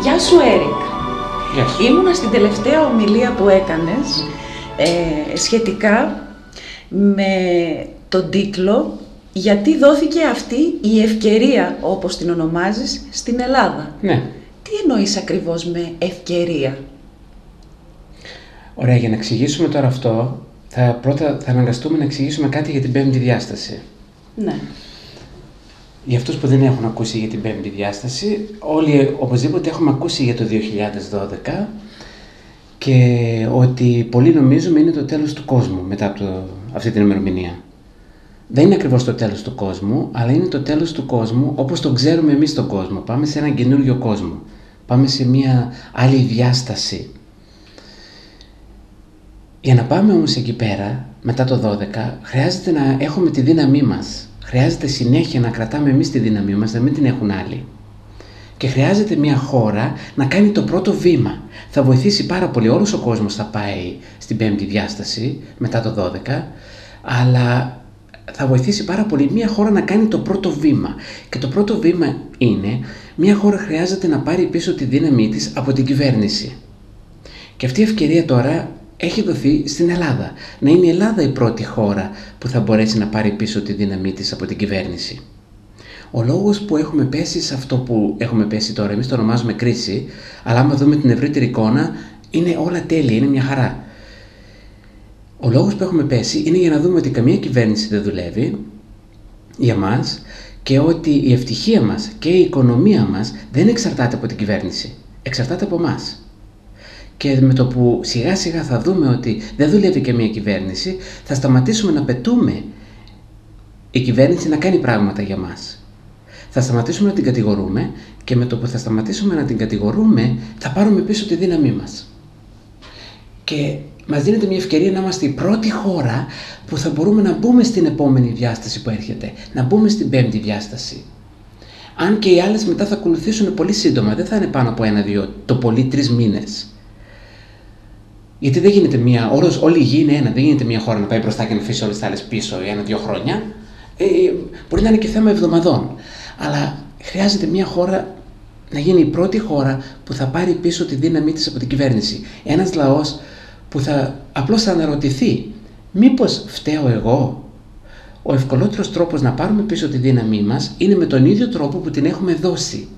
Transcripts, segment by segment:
Γεια σου, Έρικ. Γεια σου. Ήμουνα στην τελευταία ομιλία που έκανες σχετικά με τον τίτλο «Γιατί δόθηκε αυτή η ευκαιρία», όπως την ονομάζεις, στην Ελλάδα. Ναι. Τι εννοείς ακριβώς με ευκαιρία? Ωραία, για να εξηγήσουμε τώρα αυτό, πρώτα θα αναγκαστούμε να εξηγήσουμε κάτι για την πέμπτη διάσταση. Ναι. Για αυτούς που δεν έχουν ακούσει για την πέμπτη διάσταση, όλοι οπωσδήποτε έχουμε ακούσει για το 2012 και ότι πολλοί νομίζουμε είναι το τέλος του κόσμου μετά από αυτή την ημερομηνία. Δεν είναι ακριβώς το τέλος του κόσμου, αλλά είναι το τέλος του κόσμου όπως τον ξέρουμε εμείς τον κόσμο. Πάμε σε έναν καινούριο κόσμο. Πάμε σε μια άλλη διάσταση. Για να πάμε όμως εκεί πέρα, μετά το 12, χρειάζεται να έχουμε τη δύναμή μας. Χρειάζεται συνέχεια να κρατάμε εμείς τη δύναμή μας, να μην την έχουν άλλοι. Και χρειάζεται μια χώρα να κάνει το πρώτο βήμα. Θα βοηθήσει πάρα πολύ, όλος ο κόσμος θα πάει στην πέμπτη διάσταση, μετά το 12, αλλά θα βοηθήσει πάρα πολύ μια χώρα να κάνει το πρώτο βήμα. Και το πρώτο βήμα είναι, μια χώρα χρειάζεται να πάρει πίσω τη δύναμή της από την κυβέρνηση. Και αυτή η ευκαιρία τώρα έχει δοθεί στην Ελλάδα. Να είναι η Ελλάδα η πρώτη χώρα που θα μπορέσει να πάρει πίσω τη δύναμή της από την κυβέρνηση. Ο λόγος που έχουμε πέσει σε αυτό που έχουμε πέσει τώρα, εμείς το ονομάζουμε κρίση, αλλά άμα δούμε την ευρύτερη εικόνα, είναι όλα τέλεια, είναι μια χαρά. Ο λόγος που έχουμε πέσει είναι για να δούμε ότι καμία κυβέρνηση δεν δουλεύει για μας και ότι η ευτυχία μας και η οικονομία μας δεν εξαρτάται από την κυβέρνηση, εξαρτάται από εμάς. Και με το που σιγά σιγά θα δούμε ότι δεν δουλεύει και μια κυβέρνηση, θα σταματήσουμε να πετούμε η κυβέρνηση να κάνει πράγματα για μας. Θα σταματήσουμε να την κατηγορούμε και με το που θα σταματήσουμε να την κατηγορούμε θα πάρουμε πίσω τη δύναμή μας. Και μας δίνεται μια ευκαιρία να είμαστε η πρώτη χώρα που θα μπορούμε να μπούμε στην επόμενη διάσταση που έρχεται, να μπούμε στην πέμπτη διάσταση. Αν και οι άλλες μετά θα ακολουθήσουν πολύ σύντομα, δεν θα είναι πάνω από 1-2, το πολύ 3 μήνες. Γιατί δεν γίνεται όλη η γη είναι ένα, δεν γίνεται μια χώρα να πάει μπροστά και να αφήσει όλες τις άλλες πίσω για 1-2 χρόνια. Μπορεί να είναι και θέμα εβδομαδών. Αλλά χρειάζεται μια χώρα να γίνει η πρώτη χώρα που θα πάρει πίσω τη δύναμή της από την κυβέρνηση. Ένας λαός που απλώς θα αναρωτηθεί, μήπως φταίω εγώ? Ο ευκολότερος τρόπος να πάρουμε πίσω τη δύναμή μας είναι με τον ίδιο τρόπο που την έχουμε δώσει.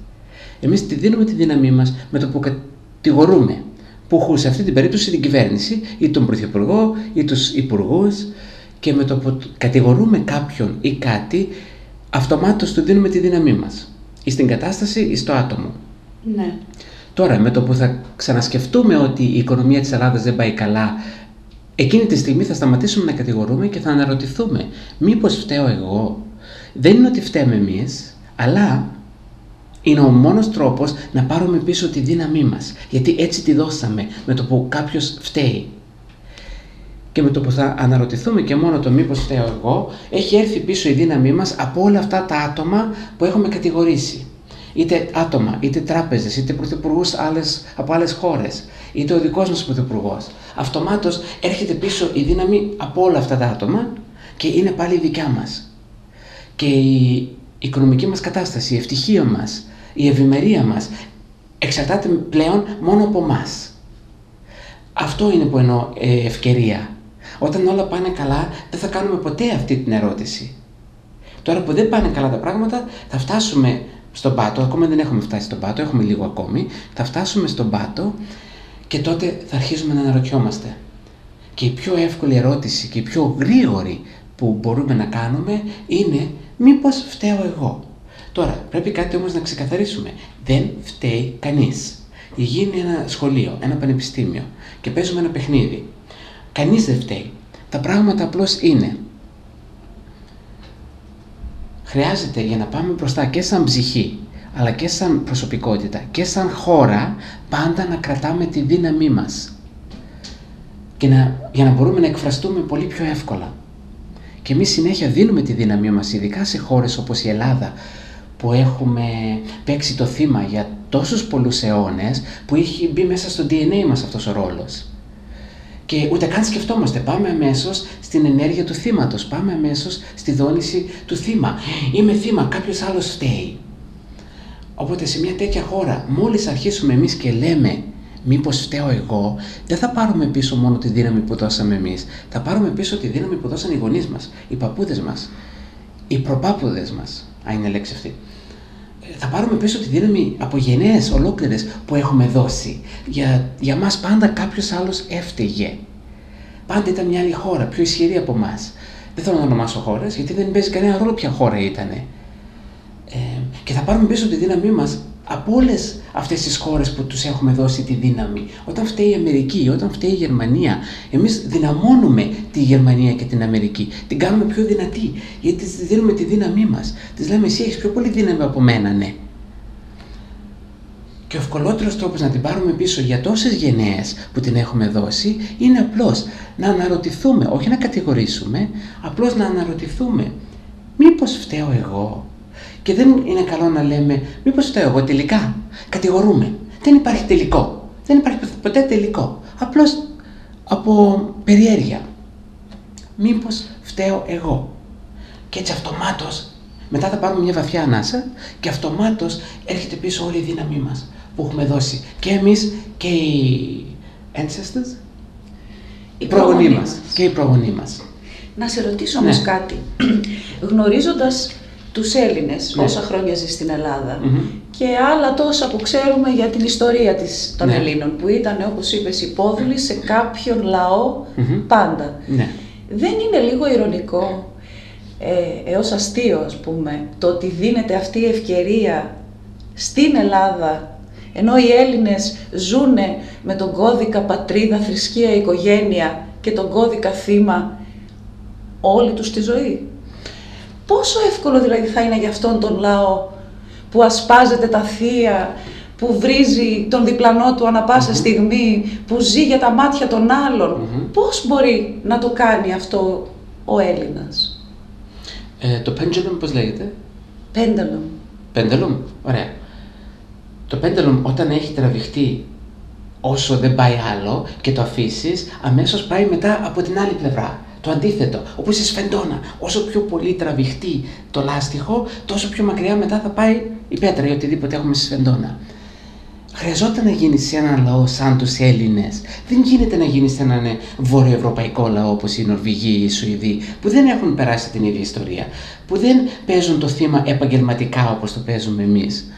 Εμείς τη δίνουμε τη δύναμή μας με το που κατηγορούμε. Που σε αυτή την περίπτωση την κυβέρνηση ή τον πρωθυπουργό ή τους υπουργούς, και με το που κατηγορούμε κάποιον ή κάτι, αυτομάτως του δίνουμε τη δύναμή μας. Ή στην κατάσταση ή στο άτομο. Ναι. Τώρα με το που θα ξανασκεφτούμε ότι η οικονομία της Ελλάδας δεν πάει καλά, εκείνη τη στιγμή θα σταματήσουμε να κατηγορούμε και θα αναρωτηθούμε, μήπως φταίω εγώ? Δεν είναι ότι φταίμε εμείς, αλλά είναι ο μόνος τρόπος να πάρουμε πίσω τη δύναμή μας. Γιατί έτσι τη δώσαμε, με το που κάποιος φταίει. Και με το που θα αναρωτηθούμε και μόνο το μήπως φταίω εγώ, έχει έρθει πίσω η δύναμή μας από όλα αυτά τα άτομα που έχουμε κατηγορήσει. Είτε άτομα, είτε τράπεζες, είτε πρωθυπουργούς από άλλες χώρες, είτε ο δικός μας πρωθυπουργός. Αυτομάτως έρχεται πίσω η δύναμη από όλα αυτά τα άτομα και είναι πάλι δικιά μας. Και η οικονομική μας κατάσταση, η ευτυχία μας, η ευημερία μας εξαρτάται πλέον μόνο από μας. Αυτό είναι που εννοώ ευκαιρία. Όταν όλα πάνε καλά, δεν θα κάνουμε ποτέ αυτή την ερώτηση. Τώρα που δεν πάνε καλά τα πράγματα, θα φτάσουμε στον πάτο, ακόμα δεν έχουμε φτάσει στον πάτο, έχουμε λίγο ακόμη, θα φτάσουμε στον πάτο και τότε θα αρχίσουμε να αναρωτιόμαστε. Και η πιο εύκολη ερώτηση και η πιο γρήγορη που μπορούμε να κάνουμε είναι, μήπως φταίω εγώ? Τώρα, πρέπει κάτι όμως να ξεκαθαρίσουμε. Δεν φταίει κανείς. Η γη είναι ένα σχολείο, ένα πανεπιστήμιο και παίζουμε ένα παιχνίδι. Κανείς δεν φταίει. Τα πράγματα απλώς είναι. Χρειάζεται για να πάμε μπροστά και σαν ψυχή, αλλά και σαν προσωπικότητα και σαν χώρα, πάντα να κρατάμε τη δύναμή μας. Και για να μπορούμε να εκφραστούμε πολύ πιο εύκολα. Και εμείς συνέχεια δίνουμε τη δύναμή μας, ειδικά σε χώρες όπως η Ελλάδα, που έχουμε παίξει το θύμα για τόσους πολλούς αιώνες, που έχει μπει μέσα στο DNA μας αυτός ο ρόλος. Και ούτε καν σκεφτόμαστε, πάμε αμέσως στην ενέργεια του θύματος, πάμε αμέσως στη δόνηση του θύμα. Είμαι θύμα, κάποιος άλλος φταίει. Οπότε σε μια τέτοια χώρα, μόλις αρχίσουμε εμείς και λέμε μήπως φταίω εγώ, δεν θα πάρουμε πίσω μόνο τη δύναμη που δώσαμε εμείς. Θα πάρουμε πίσω τη δύναμη που δώσαν οι γονείς μας, οι παππούδες μας, οι προπάππουδες μας, αν είναι λέξη αυτή. Θα πάρουμε πίσω τη δύναμη από γενναίες ολόκληρες που έχουμε δώσει. Για μας πάντα κάποιος άλλος έφταιγε. Πάντα ήταν μια άλλη χώρα, πιο ισχυρή από εμάς. Δεν θέλω να ονομάσω χώρες, γιατί δεν παίζει κανένα ρόλο ποια χώρα ήτανε. Και θα πάρουμε πίσω τη δύναμή μας από όλες αυτές τις χώρες που τους έχουμε δώσει τη δύναμη. Όταν φταίει η Αμερική, όταν φταίει η Γερμανία, εμείς δυναμώνουμε τη Γερμανία και την Αμερική. Την κάνουμε πιο δυνατή, γιατί της δίνουμε τη δύναμή μας. Της λέμε εσύ έχεις πιο πολύ δύναμη από μένα, ναι. Και ο ευκολότερος τρόπος να την πάρουμε πίσω για τόσες γενναίες που την έχουμε δώσει είναι απλώς να αναρωτηθούμε, όχι να κατηγορήσουμε, απλώς να αναρωτηθούμε. Μήπως φταίω εγώ? Και δεν είναι καλό να λέμε μήπως φταίω εγώ τελικά. Κατηγορούμε. Δεν υπάρχει τελικό. Δεν υπάρχει ποτέ τελικό. Απλώς από περιέργεια. Μήπως φταίω εγώ? Και έτσι αυτομάτως μετά θα πάρουμε μια βαθιά ανάσα και αυτομάτως έρχεται πίσω όλη η δύναμή μας που έχουμε δώσει. Και εμείς και οι ancestors, οι προγονείς μας. Και οι προγονείς μας. Να σε ρωτήσω όμως κάτι. Γνωρίζοντας τους Έλληνες, όσα χρόνια ζει στην Ελλάδα και άλλα τόσα που ξέρουμε για την ιστορία των Ελλήνων, που ήταν, όπως είπες, υπόδουλοι σε κάποιον λαό πάντα. Δεν είναι λίγο ειρωνικό, έως αστείο ας πούμε, το ότι δίνεται αυτή η ευκαιρία στην Ελλάδα, ενώ οι Έλληνες ζουνε με τον κώδικα πατρίδα, θρησκεία, οικογένεια και τον κώδικα θύμα όλη τους τη ζωή? Πόσο εύκολο δηλαδή θα είναι για αυτόν τον λαό που ασπάζεται τα θεία, που βρίζει τον διπλανό του ανα πάσα στιγμή, που ζει για τα μάτια των άλλων. Πώς μπορεί να το κάνει αυτό ο Έλληνας? Το pendulum πώς λέγεται? Pendulum. Ωραία. Το pendulum όταν έχει τραβηχτεί όσο δεν πάει άλλο και το αφήσεις, αμέσως πάει μετά από την άλλη πλευρά. Το αντίθετο, όπως η σφεντόνα. Όσο πιο πολύ τραβηχτεί το λάστιχο, τόσο πιο μακριά μετά θα πάει η πέτρα ή οτιδήποτε έχουμε στη σφεντόνα. Χρειαζόταν να γίνει σε έναν λαό σαν τους Έλληνες. Δεν γίνεται να γίνει σε έναν βορειοευρωπαϊκό λαό όπως οι Νορβηγοί ή οι Σουηδοί, που δεν έχουν περάσει την ίδια ιστορία, που δεν παίζουν το θύμα επαγγελματικά όπως το παίζουμε εμείς,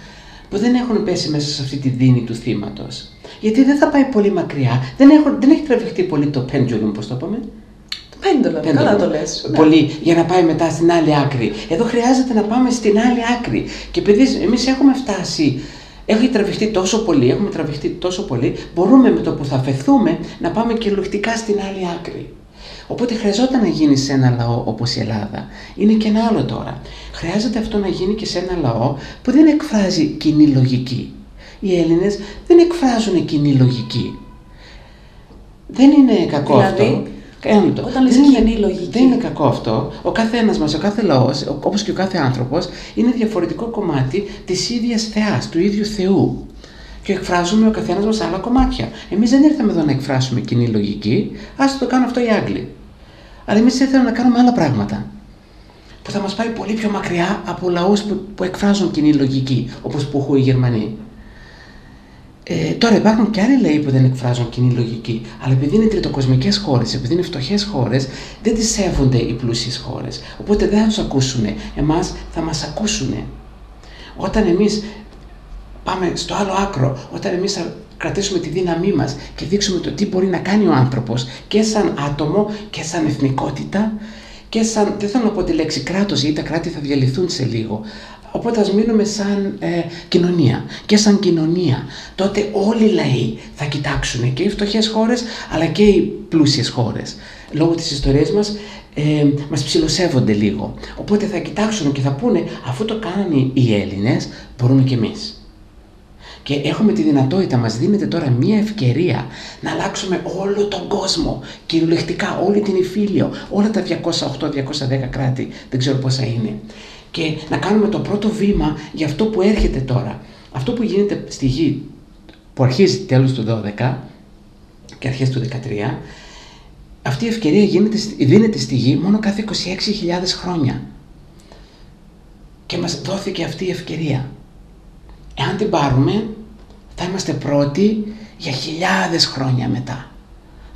που δεν έχουν πέσει μέσα σε αυτή τη δίνη του θύματος. Γιατί δεν θα πάει πολύ μακριά, δεν έχει τραβηχτεί πολύ το pendulum, πώς το είπαμε. Pendulum, καλά το λες. Πολύ, για να πάει μετά στην άλλη άκρη. Εδώ χρειάζεται να πάμε στην άλλη άκρη. Και επειδή εμείς έχουμε φτάσει, έχουμε τραβηχτεί τόσο πολύ, μπορούμε με το που θα αφαιθούμε να πάμε κυριολεκτικά στην άλλη άκρη. Οπότε χρειαζόταν να γίνει σε ένα λαό όπως η Ελλάδα. Είναι και ένα άλλο τώρα. Χρειάζεται αυτό να γίνει και σε ένα λαό που δεν εκφράζει κοινή λογική. Οι Έλληνες δεν εκφράζουν κοινή λογική. Δεν είναι κακό αυτό. Όταν λες κοινή λογική. Δεν είναι κακό αυτό. Ο καθένας μας, ο κάθε λαός, όπως και ο κάθε άνθρωπος, είναι διαφορετικό κομμάτι της ίδιας θεάς, του ίδιου Θεού. Και εκφράζουμε ο καθένας μας άλλα κομμάτια. Εμείς δεν ήρθαμε εδώ να εκφράσουμε κοινή λογική, ας το κάνουν αυτό οι Άγγλοι. Αλλά εμείς ήρθαμε να κάνουμε άλλα πράγματα, που θα μας πάει πολύ πιο μακριά από λαούς που εκφράζουν κοινή λογική, όπως που έχουν οι Γερμανοί. Τώρα υπάρχουν και άλλοι λαοί που δεν εκφράζουν κοινή λογική, αλλά επειδή είναι τριτοκοσμικές χώρες, επειδή είναι φτωχές χώρες, δεν τις σέβονται οι πλούσιες χώρες. Οπότε δεν θα τους ακούσουνε. Εμάς θα μας ακούσουνε. Όταν εμείς πάμε στο άλλο άκρο, όταν εμείς θα κρατήσουμε τη δύναμή μας και δείξουμε το τι μπορεί να κάνει ο άνθρωπος και σαν άτομο και σαν εθνικότητα και σαν, δεν θέλω να πω τη λέξη κράτος, γιατί τα κράτη θα διαλυθούν σε λίγο. Οπότε ας μείνουμε σαν κοινωνία. Και σαν κοινωνία, τότε όλοι οι λαοί θα κοιτάξουν, και οι φτωχές χώρες, αλλά και οι πλούσιες χώρες. Λόγω της ιστορίας μας, μας ψιλοσέβονται λίγο. Οπότε θα κοιτάξουν και θα πούνε, αφού το κάνανε οι Έλληνες, μπορούμε κι εμείς. Και έχουμε τη δυνατότητα, μας δίνεται τώρα μία ευκαιρία να αλλάξουμε όλο τον κόσμο, κυριολεκτικά όλη την Ιφίλιο, όλα τα 208-210 κράτη, δεν ξέρω πόσα είναι. Και να κάνουμε το πρώτο βήμα για αυτό που έρχεται τώρα. Αυτό που γίνεται στη γη, που αρχίζει τέλος του 12 και αρχές του 13, αυτή η ευκαιρία δίνεται στη γη μόνο κάθε 26.000 χρόνια. Και μας δόθηκε αυτή η ευκαιρία. Εάν την πάρουμε, θα είμαστε πρώτοι για χιλιάδες χρόνια μετά.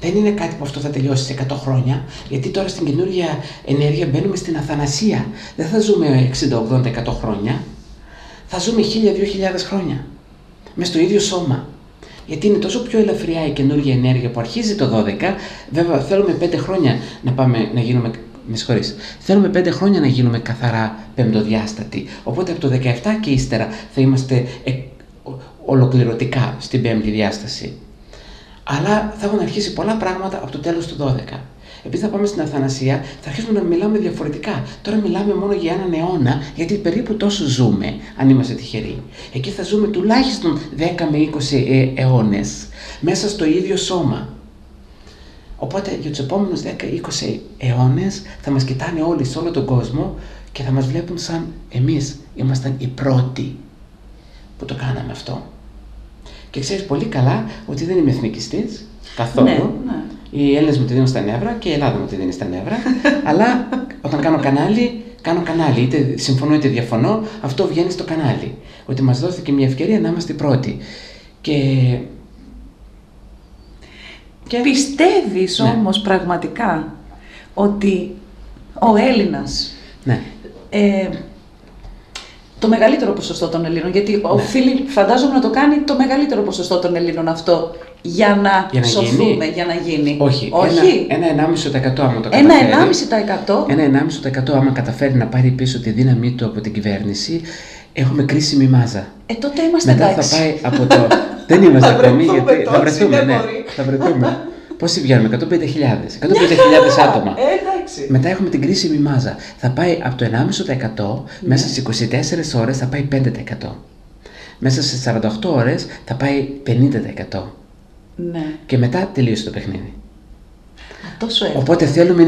Δεν είναι κάτι που αυτό θα τελειώσει σε 100 χρόνια, γιατί τώρα στην καινούργια ενέργεια μπαίνουμε στην αθανασία. Δεν θα ζούμε 60, 80, 100 χρόνια. Θα ζούμε 1000-2000 χρόνια. Μες στο ίδιο σώμα. Γιατί είναι τόσο πιο ελαφριά η καινούργια ενέργεια που αρχίζει το 12. Βέβαια, θέλουμε 5 χρόνια να πάμε να γίνουμε. Με συγχωρείς. Θέλουμε 5 χρόνια να γίνουμε καθαρά πεμπτοδιάστατοι. Οπότε από το 17 και ύστερα θα είμαστε ολοκληρωτικά στην πέμπτη διάσταση. Αλλά θα έχουν αρχίσει πολλά πράγματα από το τέλος του 12. Επειδή θα πάμε στην αθανασία, θα αρχίσουμε να μιλάμε διαφορετικά. Τώρα μιλάμε μόνο για έναν αιώνα, γιατί περίπου τόσο ζούμε, αν είμαστε τυχεροί. Εκεί θα ζούμε τουλάχιστον 10 με 20 αιώνες, μέσα στο ίδιο σώμα. Οπότε για τους επόμενους 10-20 αιώνες θα μας κοιτάνε όλοι σε όλο τον κόσμο και θα μας βλέπουν σαν εμείς ήμασταν οι πρώτοι που το κάναμε αυτό. Και ξέρεις πολύ καλά ότι δεν είμαι εθνικιστής καθόλου. Ναι. Οι Έλληνες μου τη δίνουν στα νεύρα και η Ελλάδα μου τη δίνει στα νεύρα. Αλλά όταν κάνω κανάλι, είτε συμφωνώ είτε διαφωνώ, αυτό βγαίνει στο κανάλι. Ότι μας δόθηκε μια ευκαιρία να είμαστε οι πρώτοι. Και πιστεύεις όμως πραγματικά ότι ο Έλληνας, το μεγαλύτερο ποσοστό των Ελλήνων, γιατί οφείλει φαντάζομαι να το κάνει το μεγαλύτερο ποσοστό των Ελλήνων αυτό για να σωθούμε, για να γίνει. Όχι. Ένα 1,5% άμα το καταφέρει. Ένα 1,5% άμα καταφέρει να πάρει πίσω τη δύναμή του από την κυβέρνηση, έχουμε κρίσιμη μάζα. Τότε είμαστε μετά εντάξει. Θα πάει από το... Δεν είμαστε ακόμη, γιατί θα βρεθούμε, ναι. Θα βρεθούμε. Πόσοι βγαίνουμε, 150.000 άτομα. Μετά έχουμε την κρίσιμη μάζα. Θα πάει από το 1,5% μέσα στις 24 ώρες θα πάει 5%. Μέσα στις 48 ώρες θα πάει 50%. Ναι. Και μετά τελείωσε το παιχνίδι. Οπότε θέλουμε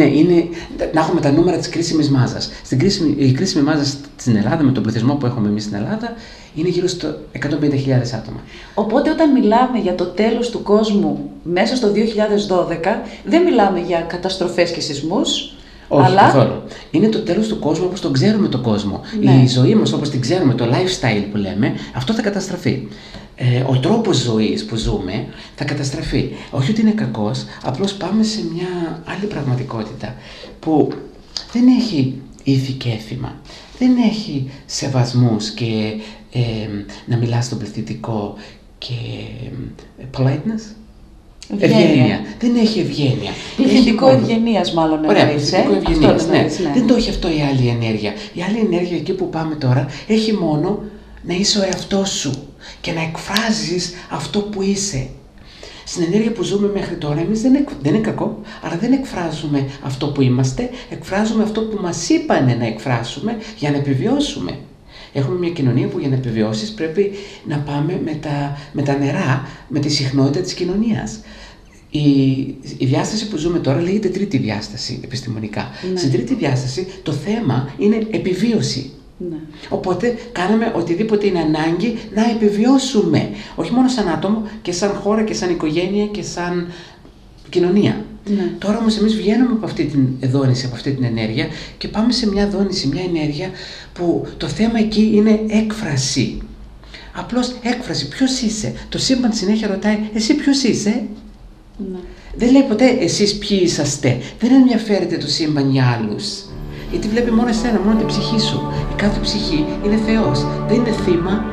να έχουμε τα νούμερα της κρίσιμης μάζας. Η κρίσιμη μάζα στην Ελλάδα, με τον πληθυσμό που έχουμε εμείς στην Ελλάδα, είναι γύρω στο 150.000 άτομα. Οπότε όταν μιλάμε για το τέλος του κόσμου μέσα στο 2012, δεν μιλάμε για καταστροφές και σεισμούς. Όχι, καθόλου. Είναι το τέλος του κόσμου όπως τον ξέρουμε τον κόσμο. Ναι. Η ζωή μας όπως την ξέρουμε, το lifestyle που λέμε, αυτό θα καταστραφεί. Ο τρόπος ζωής που ζούμε θα καταστραφεί. Όχι ότι είναι κακός, απλώς πάμε σε μια άλλη πραγματικότητα που δεν έχει ήθη και έθιμα. Δεν έχει σεβασμούς και να μιλάς στον πληθυντικό και politeness. Ευγένεια. Δεν έχει ευγένεια. Πληθυντικό ευγενίας μάλλον. Ωραία, πληθυντικό ευγενίας, ναι. Δεν το έχει αυτό η άλλη ενέργεια. Η άλλη ενέργεια εκεί που πάμε τώρα έχει μόνο να είσαι ο εαυτός σου και να εκφράζεις αυτό που είσαι. Στην ενέργεια που ζούμε μέχρι τώρα, εμείς δεν είναι κακό, αλλά δεν εκφράζουμε αυτό που είμαστε, εκφράζουμε αυτό που μας είπανε να εκφράσουμε για να επιβιώσουμε. Έχουμε μια κοινωνία που για να επιβιώσεις πρέπει να πάμε με τα νερά, με τη συχνότητα της κοινωνίας. Η διάσταση που ζούμε τώρα λέγεται τρίτη διάσταση επιστημονικά. Ναι. Στην τρίτη διάσταση το θέμα είναι επιβίωση. Ναι. Οπότε κάναμε οτιδήποτε είναι ανάγκη να επιβιώσουμε. Όχι μόνο σαν άτομο, και σαν χώρα και σαν οικογένεια και σαν κοινωνία. Ναι. Τώρα όμως εμείς βγαίνουμε από αυτή την δόνηση, από αυτή την ενέργεια και πάμε σε μια δόνηση, μια ενέργεια που το θέμα εκεί είναι έκφραση. Απλώς έκφραση. Ποιος είσαι? Το σύμπαν συνέχεια ρωτάει, εσύ ποιος είσαι? Ναι. Δεν λέει ποτέ εσείς ποιοι είσαστε. Δεν ενδιαφέρεται το σύμπαν για άλλους. Γιατί βλέπει μόνο εσένα, μόνο την ψυχή σου. Η κάθε ψυχή είναι Θεός. Δεν είναι θύμα.